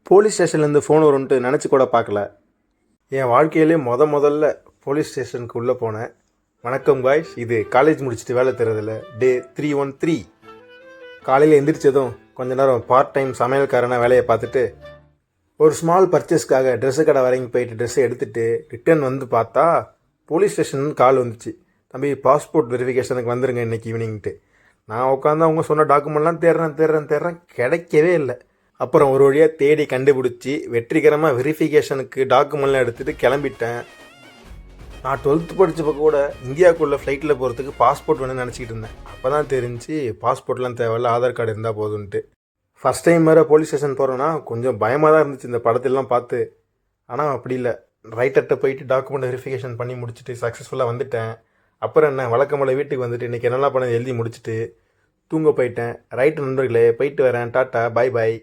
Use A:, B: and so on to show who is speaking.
A: Police ஸ்டேஷன்லேருந்து phone வரும்ன்ட்டு நினச்சி கூட பார்க்கல. என் வாழ்க்கையிலே முதல்ல போலீஸ் ஸ்டேஷனுக்கு உள்ளே போனேன். வணக்கம் காய்ஸ், இது காலேஜ் முடிச்சுட்டு வேலை தரதில்ல டே 313. காலையில் எந்திரிச்சதும் கொஞ்ச நேரம் பார்ட் டைம் சமையல்காரனாக வேலையை பார்த்துட்டு ஒரு ஸ்மால் பர்ச்சேஸ்க்காக ட்ரெஸ்ஸு கடை வரைக்கும் போயிட்டு ட்ரெஸ்ஸை எடுத்துகிட்டு ரிட்டர்ன் வந்து பார்த்தா போலீஸ் ஸ்டேஷன் கால் வந்துச்சு. தம்பி, பாஸ்போர்ட் வெரிஃபிகேஷனுக்கு வந்துருங்க இன்றைக்கி ஈவினிங்ட்டு. நான் உட்காந்து அவங்க சொன்ன டாக்குமெண்ட்லாம் தேடுறேன், கிடைக்கவே இல்லை. அப்புறம் ஒரு வழியாக தேடி கண்டுபிடிச்சி வெற்றிகரமாக வெரிஃபிகேஷனுக்கு டாக்குமெண்ட்லாம் எடுத்துகிட்டு கிளம்பிட்டேன். நான் 12th படித்தப்போ கூட இந்தியாவுக்குள்ளே ஃப்ளைட்டில் போகிறதுக்கு பாஸ்போர்ட் வேணும்னு நினச்சிக்கிட்டு இருந்தேன். அப்போ தான் தெரிஞ்சு பாஸ்போர்ட்லாம் தேவையில்ல, ஆதார் கார்டு இருந்தால் போதுன்ட்டு. ஃபஸ்ட் டைம் வேறு போலீஸ் ஸ்டேஷன் போகிறோன்னா கொஞ்சம் பயமாக தான் இருந்துச்சு இந்த படத்திலலாம் பார்த்து. ஆனால் அப்படி இல்லை, ரைட்டர்கிட்ட போயிட்டு டாக்குமெண்ட் வெரிஃபிகேஷன் பண்ணி முடிச்சுட்டு சக்ஸஸ்ஃபுல்லாக வந்துட்டேன். அப்புறம் என்ன, வழக்கம்போல வீட்டுக்கு வந்துட்டு இன்றைக்கி என்னெல்லாம் பண்ண எழுதி முடிச்சுட்டு தூங்க போயிட்டேன். ரைட்டு நண்பர்களே, போயிட்டு வரேன். டாட்டா, பாய் பாய்.